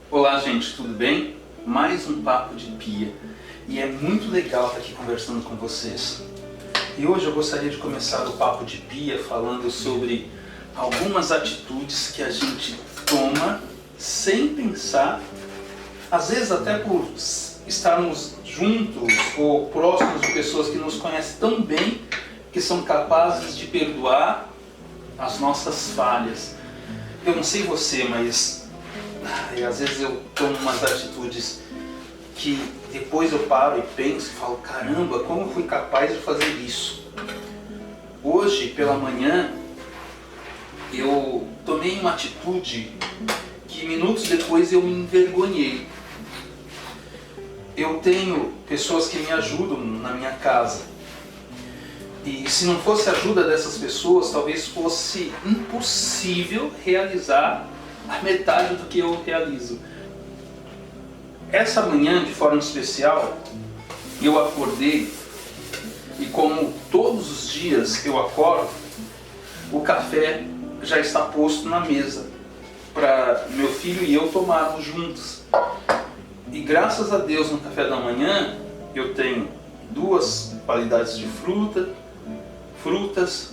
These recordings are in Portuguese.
Olá gente, tudo bem? Mais um Papo de Pia e é muito legal estar aqui conversando com vocês. E hoje eu gostaria de começar o Papo de Pia falando sobre algumas atitudes que a gente toma sem pensar, às vezes até por estarmos juntos ou próximos de pessoas que nos conhecem tão bem que são capazes de perdoar as nossas falhas. Eu não sei você, mas às vezes eu tomo umas atitudes que depois eu paro e penso e falo, caramba, como eu fui capaz de fazer isso? Hoje, pela manhã, eu tomei uma atitude que minutos depois eu me envergonhei. Eu tenho pessoas que me ajudam na minha casa. E se não fosse a ajuda dessas pessoas, talvez fosse impossível realizar a metade do que eu realizo. Essa manhã, de forma especial, eu acordei e como todos os dias eu acordo, o café já está posto na mesa para meu filho e eu tomarmos juntos. E graças a Deus no café da manhã eu tenho duas qualidades de frutas,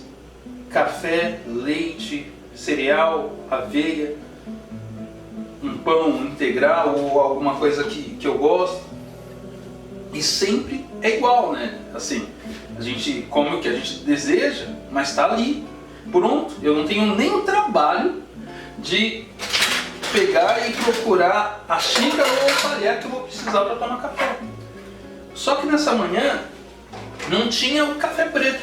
café, leite, cereal, aveia, um pão integral ou alguma coisa que eu gosto. E sempre é igual, né? Assim, a gente come o que a gente deseja, mas está ali, pronto. Eu não tenho nem o trabalho de pegar e procurar a xícara ou a talher que eu vou precisar para tomar café. Só que nessa manhã não tinha o café preto,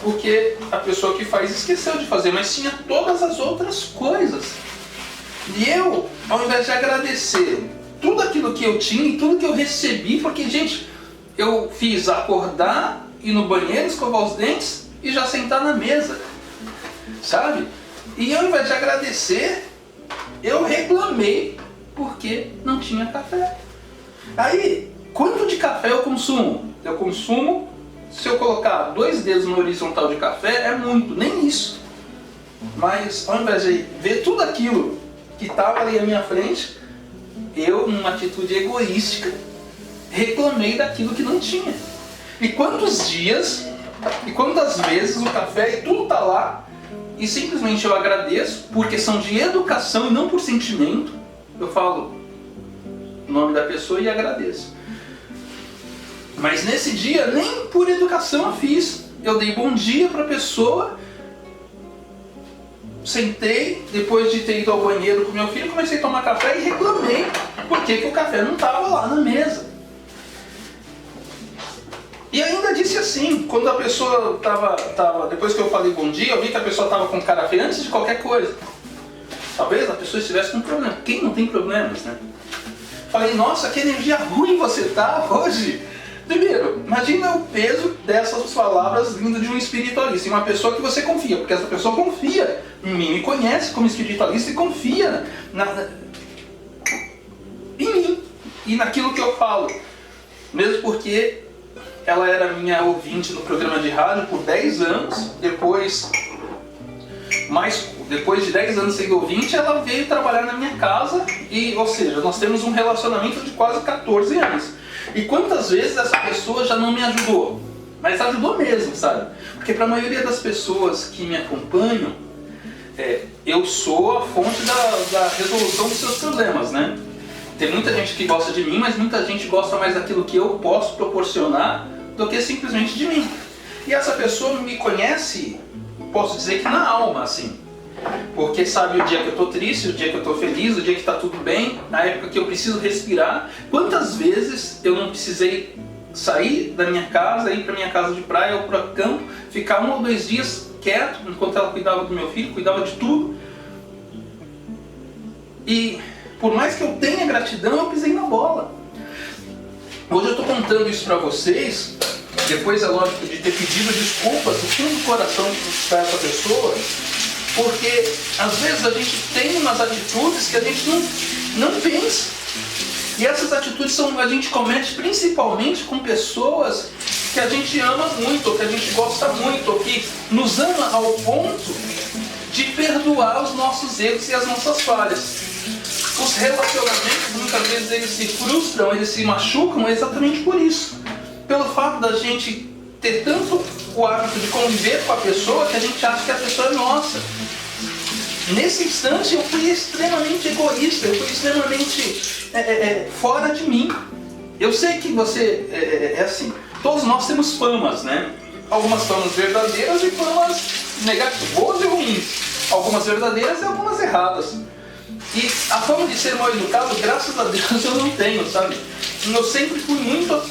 porque a pessoa que faz esqueceu de fazer, mas tinha todas as outras coisas. E eu, ao invés de agradecer tudo aquilo que eu tinha e tudo que eu recebi, porque, gente, eu fiz acordar, ir no banheiro, escovar os dentes e já sentar na mesa, sabe? E ao invés de agradecer, eu reclamei porque não tinha café. Aí, quanto de café eu consumo? Eu consumo, se eu colocar 2 dedos no horizontal de café, é muito, nem isso. Mas ao invés de ver tudo aquilo que estava ali à minha frente, eu, numa atitude egoística, reclamei daquilo que não tinha. E quantos dias, e quantas vezes o café e tudo está lá, e simplesmente eu agradeço, por questão de educação e não por sentimento, eu falo o nome da pessoa e agradeço. Mas nesse dia, nem por educação eu fiz. Eu dei bom dia para a pessoa, sentei, depois de ter ido ao banheiro com meu filho, comecei a tomar café e reclamei porque o café não estava lá na mesa. E ainda disse assim, quando a pessoa estava, depois que eu falei bom dia, eu vi que a pessoa estava com cara feia antes de qualquer coisa. Talvez a pessoa estivesse com problema. Quem não tem problemas, né? Falei, nossa, que energia ruim você tá hoje. Primeiro, imagina o peso dessas palavras vindo de um espiritualista, e uma pessoa que você confia, porque essa pessoa confia em mim, me conhece como espiritualista e confia em mim e naquilo que eu falo. Mesmo porque ela era minha ouvinte no programa de rádio por 10 anos, depois de 10 anos sendo ouvinte, ela veio trabalhar na minha casa, ou seja, nós temos um relacionamento de quase 14 anos. E quantas vezes essa pessoa já não me ajudou? Mas ajudou mesmo, sabe? Porque para a maioria das pessoas que me acompanham, eu sou a fonte da resolução dos seus problemas, né? Tem muita gente que gosta de mim, mas muita gente gosta mais daquilo que eu posso proporcionar do que simplesmente de mim. E essa pessoa me conhece, posso dizer que na alma, assim. Porque sabe o dia que eu estou triste, o dia que eu estou feliz, o dia que está tudo bem, na época que eu preciso respirar. Quantas vezes eu não precisei sair da minha casa, ir para minha casa de praia ou para campo, ficar 1 ou 2 dias quieto, enquanto ela cuidava do meu filho, cuidava de tudo. E por mais que eu tenha gratidão, eu pisei na bola. Hoje eu estou contando isso para vocês, depois é lógico de ter pedido desculpas do fundo do coração para essa pessoa, porque às vezes a gente tem umas atitudes que a gente não pensa. E essas atitudes a gente comete principalmente com pessoas que a gente ama muito, ou que a gente gosta muito, ou que nos ama ao ponto de perdoar os nossos erros e as nossas falhas. Os relacionamentos muitas vezes eles se frustram, eles se machucam exatamente por isso. Pelo fato da gente ter tanto o hábito de conviver com a pessoa que a gente acha que a pessoa é nossa. Nesse instante eu fui extremamente egoísta, eu fui extremamente fora de mim. Eu sei que você é assim, todos nós temos famas, né? Algumas famas verdadeiras e famas negativas, boas e ruins. Algumas verdadeiras e algumas erradas. E a fama de ser mal educado, graças a Deus, eu não tenho, sabe? Eu sempre fui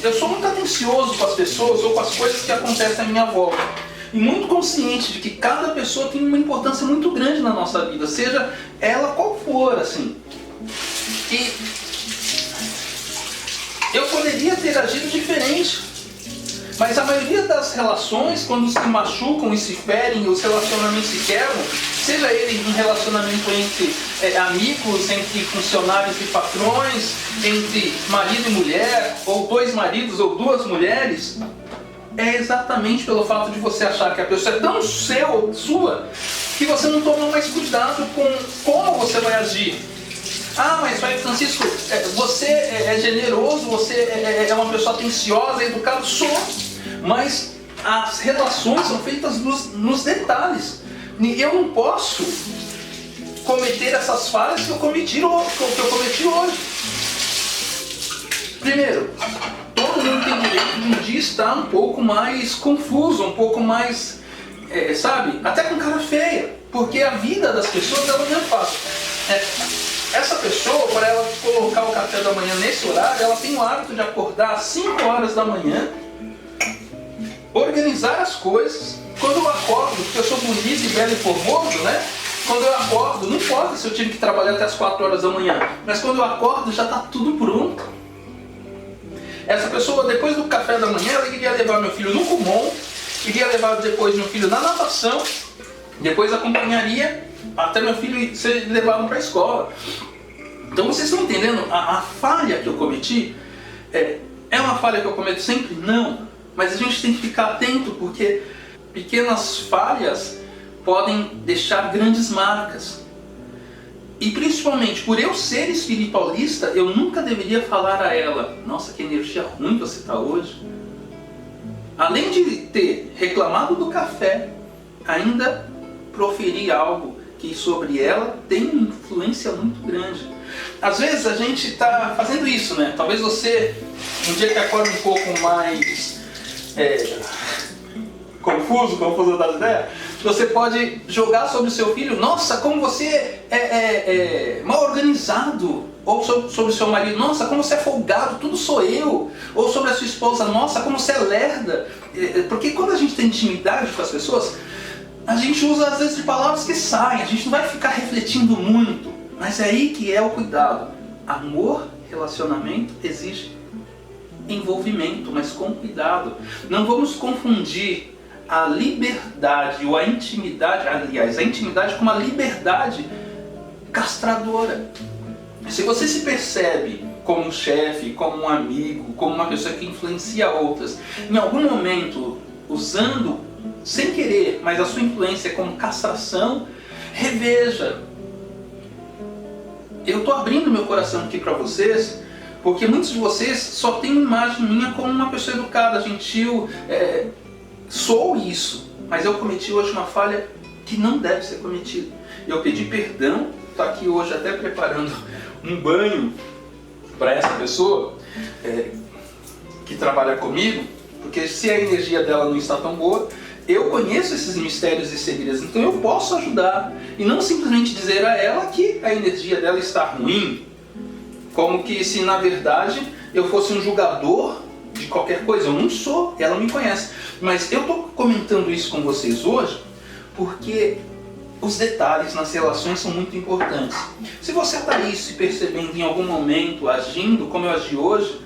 eu sou muito atencioso com as pessoas ou com as coisas que acontecem à minha volta. E muito consciente de que cada pessoa tem uma importância muito grande na nossa vida, seja ela qual for, assim. E eu poderia ter agido diferente, mas a maioria das relações, quando se machucam e se ferem, os relacionamentos se quebram, seja ele um relacionamento entre amigos, entre funcionários e patrões, entre marido e mulher, ou dois maridos ou duas mulheres, é exatamente pelo fato de você achar que a pessoa é tão sua que você não toma mais cuidado com como você vai agir. Ah, mas Pai Francisco, você é generoso, você é uma pessoa atenciosa, educada, sou. Mas as relações são feitas nos detalhes. E eu não posso cometer essas falhas que eu cometi hoje. Primeiro, todo mundo tem direito de um dia estar um pouco mais confuso, um pouco mais, sabe, até com cara feia. Porque a vida das pessoas ela não é fácil. Essa pessoa, para ela colocar o café da manhã nesse horário, ela tem o hábito de acordar às 5 horas da manhã, organizar as coisas. Quando eu acordo, porque eu sou bonito e belo e formoso, né? Quando eu acordo, não importa se eu tive que trabalhar até as 4 horas da manhã, mas quando eu acordo já está tudo pronto. Essa pessoa, depois do café da manhã, ela iria levar meu filho no Kumon, iria levar depois meu filho na natação, depois acompanharia até meu filho ser levado para a escola. Então vocês estão entendendo? A falha que eu cometi é uma falha que eu cometo sempre? Não. Mas a gente tem que ficar atento porque pequenas falhas podem deixar grandes marcas. E principalmente por eu ser espiritualista, eu nunca deveria falar a ela: nossa, que energia ruim você está hoje. Além de ter reclamado do café, ainda proferi algo que sobre ela tem uma influência muito grande. Às vezes a gente está fazendo isso, né? Talvez você, um dia que acorda um pouco mais confuso das ideias, você pode jogar sobre o seu filho: nossa, como você é mal organizado. Ou sobre o seu marido: nossa, como você é folgado, tudo sou eu. Ou sobre a sua esposa: nossa, como você é lerda. Porque quando a gente tem intimidade com as pessoas, a gente usa às vezes de palavras que saem, a gente não vai ficar refletindo muito. Mas é aí que é o cuidado. Amor, relacionamento exige envolvimento, mas com cuidado. Não vamos confundir a liberdade ou a intimidade, aliás, a intimidade com uma liberdade castradora. Se você se percebe como um chefe, como um amigo, como uma pessoa que influencia outras, em algum momento usando sem querer, mas a sua influência como castração, reveja. Eu estou abrindo meu coração aqui para vocês, porque muitos de vocês só têm uma imagem minha como uma pessoa educada, gentil. Sou isso, mas eu cometi hoje uma falha que não deve ser cometida. Eu pedi perdão, estou aqui hoje até preparando um banho para essa pessoa que trabalha comigo, porque se a energia dela não está tão boa, eu conheço esses mistérios e segredos, então eu posso ajudar. E não simplesmente dizer a ela que a energia dela está ruim, como que se na verdade eu fosse um julgador de qualquer coisa. Eu não sou, ela me conhece. Mas eu estou comentando isso com vocês hoje porque os detalhes nas relações são muito importantes. Se você está aí se percebendo em algum momento, agindo como eu agi hoje,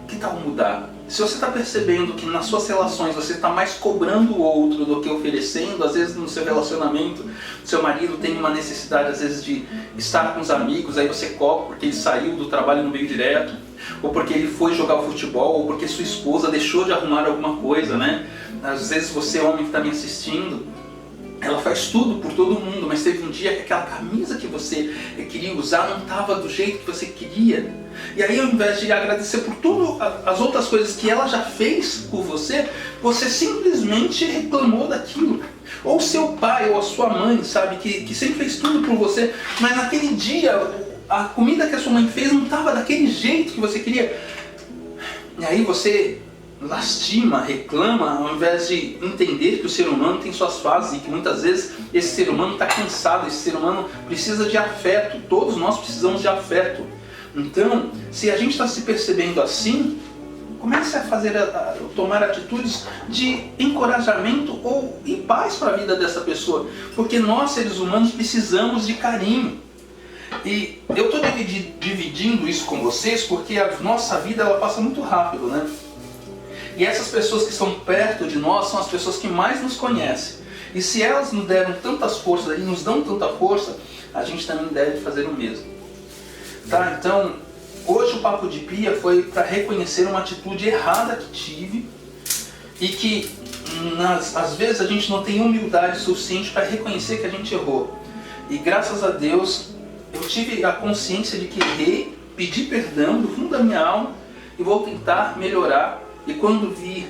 que tal mudar? Se você está percebendo que nas suas relações você está mais cobrando o outro do que oferecendo, às vezes no seu relacionamento, seu marido tem uma necessidade às vezes de estar com os amigos, aí você cobra porque ele saiu do trabalho no meio direto, ou porque ele foi jogar o futebol, ou porque sua esposa deixou de arrumar alguma coisa, né? Às vezes você, homem que está me assistindo, ela faz tudo por todo mundo, mas teve um dia que aquela camisa que você queria usar não estava do jeito que você queria. E aí, ao invés de agradecer por todas as outras coisas que ela já fez por você, você simplesmente reclamou daquilo. Ou seu pai ou a sua mãe, sabe, que sempre fez tudo por você, mas naquele dia a comida que a sua mãe fez não estava daquele jeito que você queria. E aí você lastima, reclama, ao invés de entender que o ser humano tem suas fases e que muitas vezes esse ser humano está cansado, esse ser humano precisa de afeto, todos nós precisamos de afeto. Então, se a gente está se percebendo assim, comece a tomar atitudes de encorajamento ou em paz para a vida dessa pessoa, porque nós seres humanos precisamos de carinho. E eu estou dividindo isso com vocês porque a nossa vida ela passa muito rápido, né? E essas pessoas que estão perto de nós são as pessoas que mais nos conhecem. E se elas nos deram tantas forças e nos dão tanta força, a gente também deve fazer o mesmo. Tá? Então, hoje o Papo de Pia foi para reconhecer uma atitude errada que tive e que às vezes a gente não tem humildade suficiente para reconhecer que a gente errou. E graças a Deus eu tive a consciência de que errei, pedi perdão do fundo da minha alma e vou tentar melhorar. E quando vir,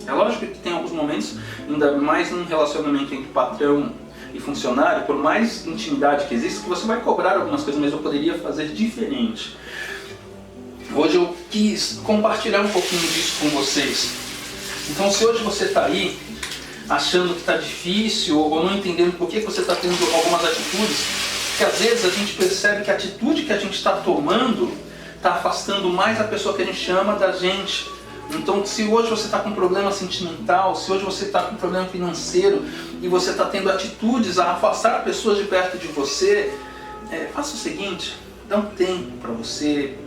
é lógico que tem alguns momentos, ainda mais num relacionamento entre patrão e funcionário, por mais intimidade que existe, que você vai cobrar algumas coisas, mas eu poderia fazer diferente. Hoje eu quis compartilhar um pouquinho disso com vocês. Então, se hoje você está aí achando que está difícil ou não entendendo por que você está tendo algumas atitudes, que às vezes a gente percebe que a atitude que a gente está tomando está afastando mais a pessoa que a gente ama da gente. Então, se hoje você está com um problema sentimental, se hoje você está com um problema financeiro e você está tendo atitudes a afastar pessoas de perto de você, faça o seguinte, dá um tempo para você,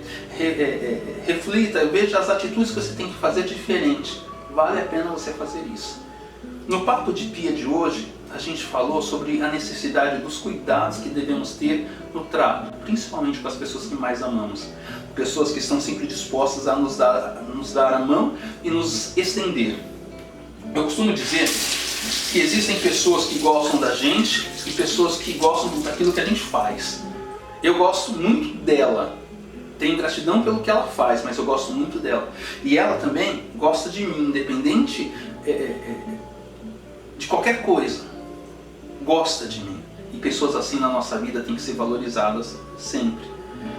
reflita, veja as atitudes que você tem que fazer diferente. Vale a pena você fazer isso. No Papo de Pia de hoje, a gente falou sobre a necessidade dos cuidados que devemos ter no trato, principalmente com as pessoas que mais amamos. Pessoas que estão sempre dispostas a nos dar a mão e nos estender. Eu costumo dizer que existem pessoas que gostam da gente e pessoas que gostam daquilo que a gente faz. Eu gosto muito dela. Tenho gratidão pelo que ela faz, mas eu gosto muito dela. E ela também gosta de mim, independente de qualquer coisa. Gosta de mim. E pessoas assim na nossa vida têm que ser valorizadas sempre.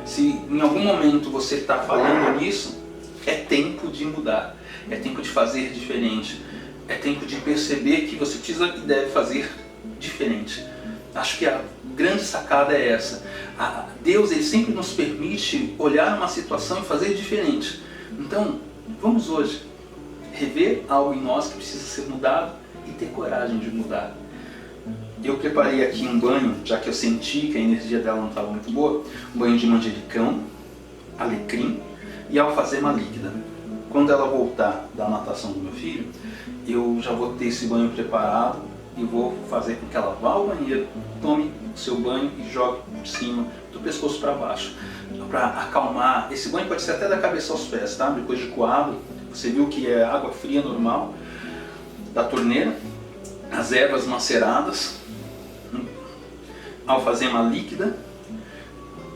Se em algum momento você está falhando nisso, é tempo de mudar, é tempo de fazer diferente, é tempo de perceber que você precisa e deve fazer diferente. Acho que a grande sacada é essa. Deus ele sempre nos permite olhar uma situação e fazer diferente. Então, vamos hoje rever algo em nós que precisa ser mudado e ter coragem de mudar. Eu preparei aqui um banho, já que eu senti que a energia dela não estava muito boa, um banho de manjericão, alecrim e alfazema líquida. Quando ela voltar da natação do meu filho, eu já vou ter esse banho preparado e vou fazer com que ela vá ao banheiro, tome o seu banho e jogue por cima, do pescoço para baixo, para acalmar. Esse banho pode ser até da cabeça aos pés, tá? Depois de coado, você viu que é água fria normal da torneira, as ervas maceradas, alfazema líquida,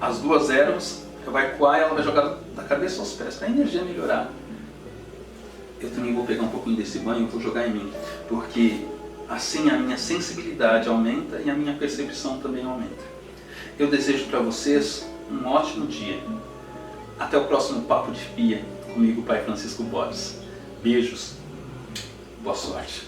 as duas ervas, ela vai coar e ela vai jogar da cabeça aos pés, para a energia melhorar. Eu também vou pegar um pouquinho desse banho e vou jogar em mim, porque assim a minha sensibilidade aumenta e a minha percepção também aumenta. Eu desejo para vocês um ótimo dia. Até o próximo Papo de Pia, comigo, Pai Francisco Borges. Beijos, boa sorte.